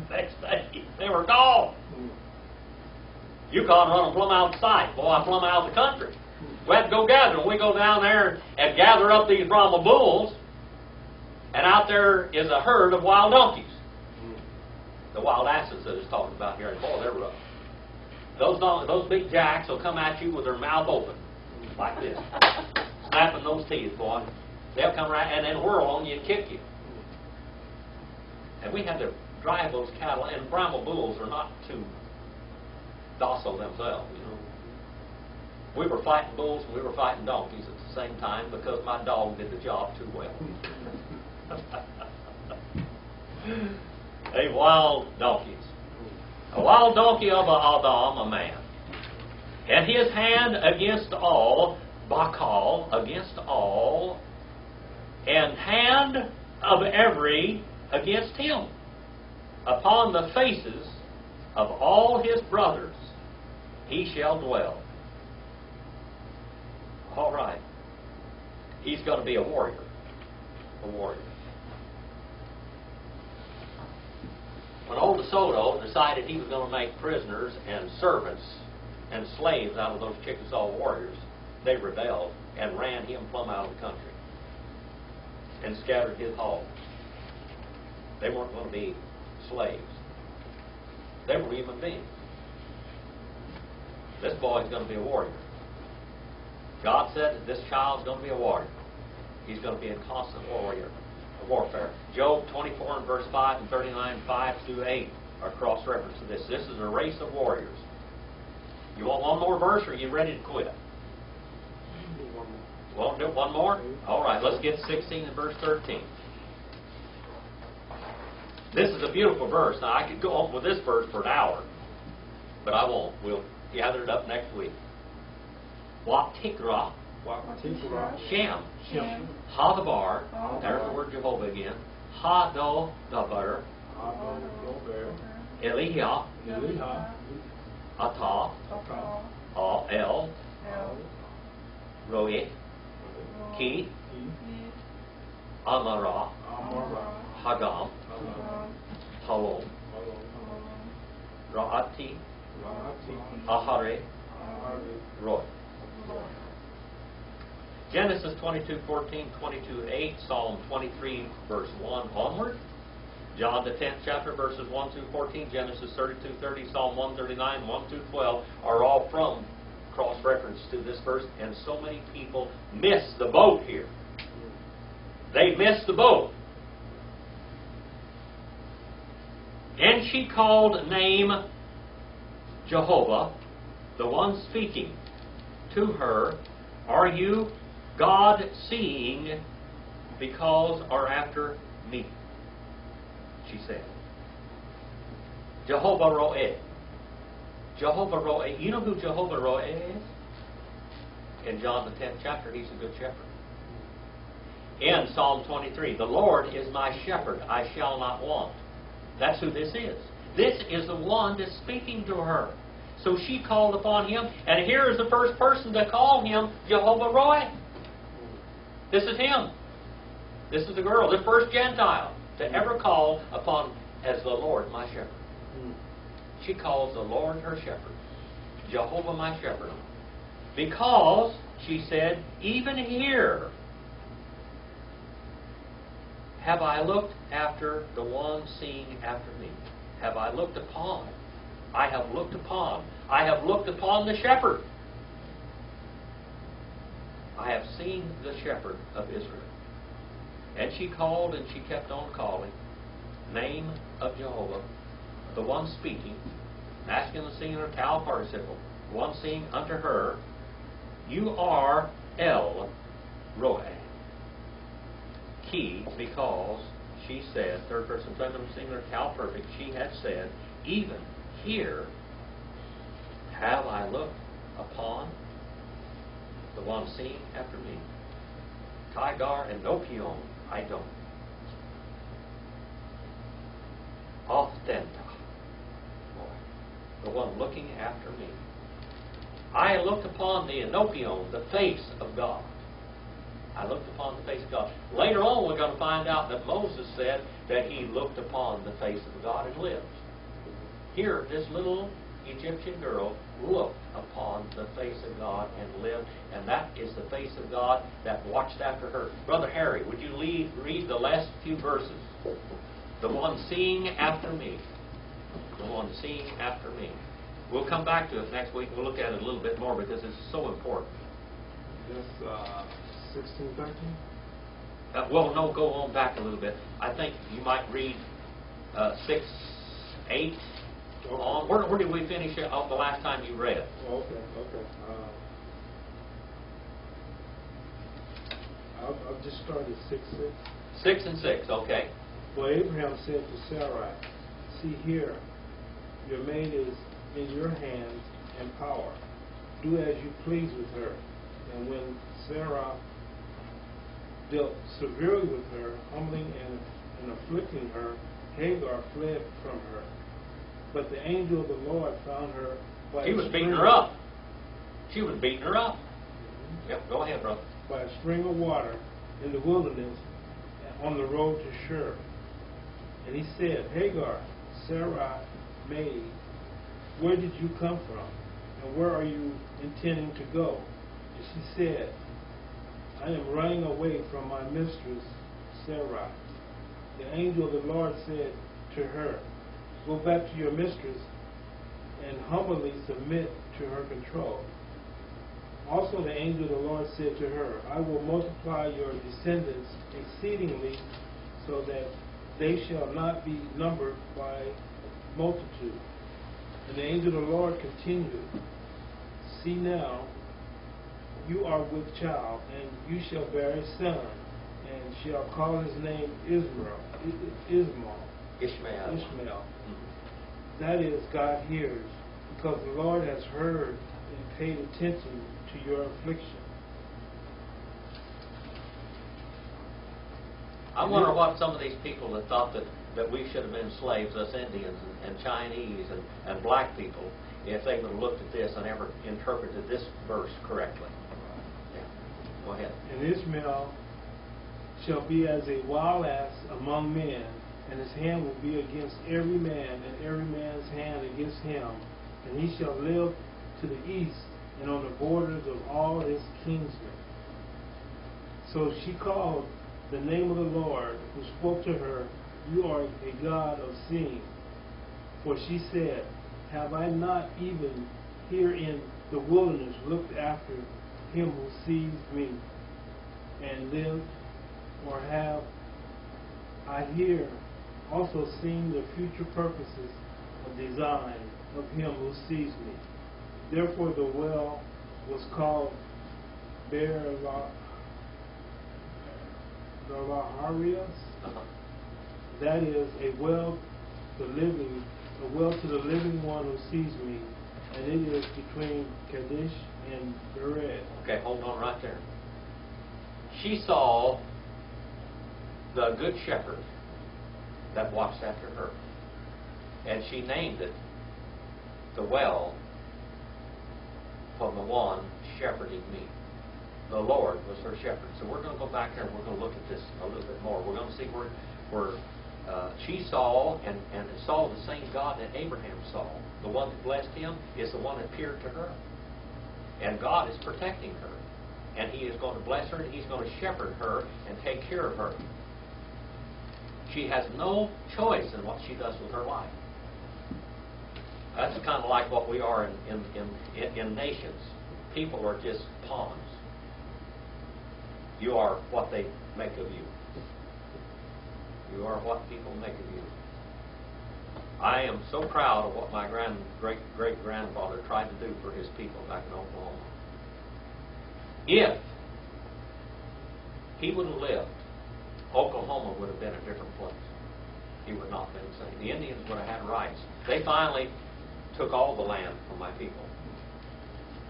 Next day, they were gone. Yukon run them plumb out of sight. Boy, plumb out of the country. We had to go gather them. We go down there and gather up these Brahma bulls, and out there is a herd of wild donkeys. The wild asses that it's talking about here. And boy, they're rough. Those big jacks will come at you with their mouth open, like this, snapping those teeth, boy. They'll come right and then whirl on you and kick you. And we had to drive those cattle, and Brahma bulls are not too docile themselves, you know. We were fighting bulls and we were fighting donkeys at the same time because my dog did the job too well. A wild donkeys. A wild donkey of Adam, a man. And his hand against all, Bakal, against all, and hand of every against him. Upon the faces of all his brothers he shall dwell. All right. He's going to be a warrior. A warrior. When old DeSoto decided he was going to make prisoners and servants and slaves out of those Chickasaw warriors, they rebelled and ran him plumb out of the country and scattered his hogs. They weren't going to be slaves. They were human beings. This boy's going to be a warrior. God said that this child's going to be a warrior. He's going to be in constant warfare. Job 24 and verse 5 and 39, 5 through 8. are cross-referenced to this. This is a race of warriors. You want one more verse, or are you ready to quit? Well, do one more? All right, let's get 16 and verse 13. This is a beautiful verse. Now, I could go on with this verse for an hour, but I won't. We'll gather it up next week. Watikra, Shem, Hadabar, there's the word Jehovah again, Hadodabar, Eliah, Atah, El, Roe, Ki, Amara, Hagam, Halom, Ra'ati, Ahare, Roy. Genesis 22:14, 22:8, Psalm 23, verse 1 onward. John the 10th chapter, verses 1 through 14, Genesis 32:30, Psalm 139, 1 through 12 are all from cross-reference to this verse, and so many people miss the boat here. They miss the boat. And she called name Jehovah, the one speaking to her, are you God seeing because or after me? She said. Jehovah Roe. Jehovah Roe. You know who Jehovah Roe is? In John the 10th chapter, he's a good shepherd. In Psalm 23, the Lord is my shepherd, I shall not want. That's who this is. This is the one that's speaking to her. So she called upon him, and here is the first person to call him Jehovah Roe. This is him. This is the girl, the first Gentile to ever call upon as the Lord my shepherd. She calls the Lord her shepherd, Jehovah my shepherd, because, she said, even here have I looked after the one seeing after me. Have I looked upon? I have looked upon. I have looked upon the shepherd. I have seen the shepherd of Israel. And she called and she kept on calling. Name of Jehovah, the one speaking, masculine singular, tal participle, one saying unto her, you are El Roe. Key, because she said, third person feminine singular, tal perfect, she had said, even here have I looked upon the one seen after me. Tigar and Nopion, I don't. Ostenta, the one looking after me. I looked upon the Enopion, the face of God. I looked upon the face of God. Later on, we're going to find out that Moses said that he looked upon the face of God and lived. Here, this little Egyptian girl looked upon the face of God and lived, and that is the face of God that watched after her. Brother Harry, would you read the last few verses? The one seeing after me. The one seeing after me. We'll come back to it next week. We'll look at it a little bit more because it's so important. That's 16, 13? Well, no, go on back a little bit. I think you might read 6, 8 on. Where did we finish it off the last time you read? Okay. I'll just start at 6, 6. 6 and 6, okay. For Abraham said to Sarai, see here, your maid is in your hands and power. Do as you please with her. And when Sarah dealt severely with her, humbling and afflicting her, Hagar fled from her. But the angel of the Lord found her by She was beating her up. She was beating her up. Yep, go ahead, brother. By a spring of water in the wilderness on the road to Shur. And he said, Hagar, Sarai maid, where did you come from? And where are you intending to go? And she said, I am running away from my mistress, Sarai. The angel of the Lord said to her, go back to your mistress and humbly submit to her control. Also the angel of the Lord said to her, I will multiply your descendants exceedingly so that they shall not be numbered by multitude. And the angel of the Lord continued, See now, you are with child, and you shall bear a son, and shall call his name Ishmael. That is, God hears, because the Lord has heard and paid attention to your affliction. I wonder what some of these people that thought that we should have been slaves, us Indians and Chinese and black people, if they would have looked at this and ever interpreted this verse correctly. Yeah. Go ahead. And Ishmael shall be as a wild ass among men, and his hand will be against every man, and every man's hand against him. And he shall live to the east, and on the borders of all his kinsmen. So she called the name of the Lord, who spoke to her, You are a God of seeing. For she said, Have I not even here in the wilderness looked after him who sees me and lived? Or have I here also seen the future purposes of design of him who sees me? Therefore the well was called Beer-laharias, that is, a well to the living one who sees me, and it is between Kadesh and Bered. Okay, hold on right there. She saw the good shepherd that watched after her, and she named it the well from the one shepherding me. The Lord was her shepherd. So we're going to go back there and we're going to look at this a little bit more. We're going to see where she saw and saw the same God that Abraham saw. The one that blessed him is the one that appeared to her. And God is protecting her. And He is going to bless her, and He's going to shepherd her and take care of her. She has no choice in what she does with her life. That's kind of like what we are in nations. People are just pawns. You are what they make of you. You are what people make of you. I am so proud of what my great-grandfather tried to do for his people back in Oklahoma. If he would have lived, Oklahoma would have been a different place. He would not have been the same. The Indians would have had rights. They finally took all the land from my people.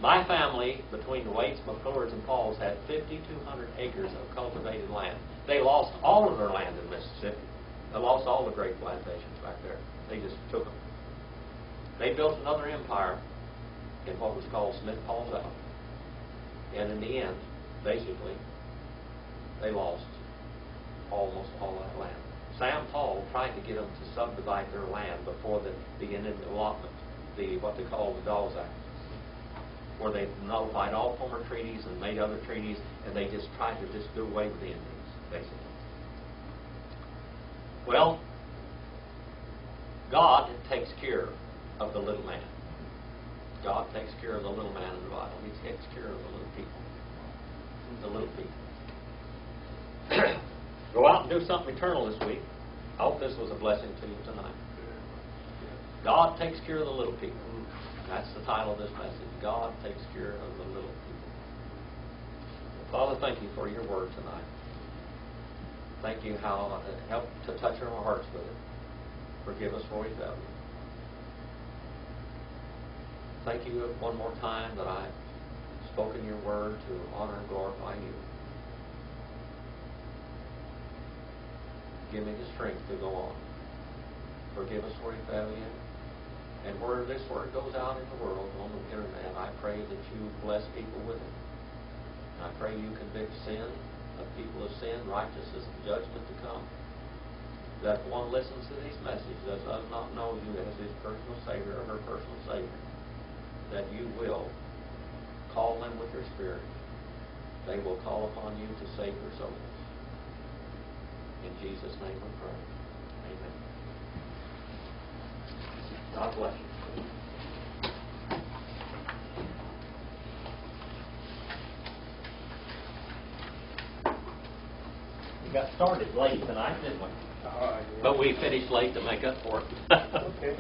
My family, between the Waits, McClures, and Pauls, had 5,200 acres of cultivated land. They lost all of their land in Mississippi. They lost all the great plantations back there. They just took them. They built another empire in what was called Smith Paul's Out. And in the end, basically, they lost almost all that land. Sam Paul tried to get them to subdivide their land before the end of the allotment, what they call the Dawes Act, where they nullified all former treaties and made other treaties, and they just tried to just do away with the Indians, basically. Well, God takes care of the little man. God takes care of the little man in the Bible. He takes care of the little people. The little people. Go out and do something eternal this week. I hope this was a blessing to you tonight. God takes care of the little people. That's the title of this message. God takes care of the little people. Father, thank you for your word tonight. Thank you how it helped to touch our hearts with it. Forgive us for we failed you. Thank you one more time that I've spoken your word to honor and glorify you. Give me the strength to go on. Forgive us for we failed you. And where this word goes out in the world, on the internet, I pray that you bless people with it. And I pray you convict sin, of people of sin, righteousness, and judgment to come. That one listens to these messages that does not know you as his personal Savior or her personal Savior, that you will call them with your Spirit. They will call upon you to save their souls. In Jesus' name we pray. Amen. God bless you. got started late tonight, didn't we? Yeah. But we finished late to make up for it. Okay.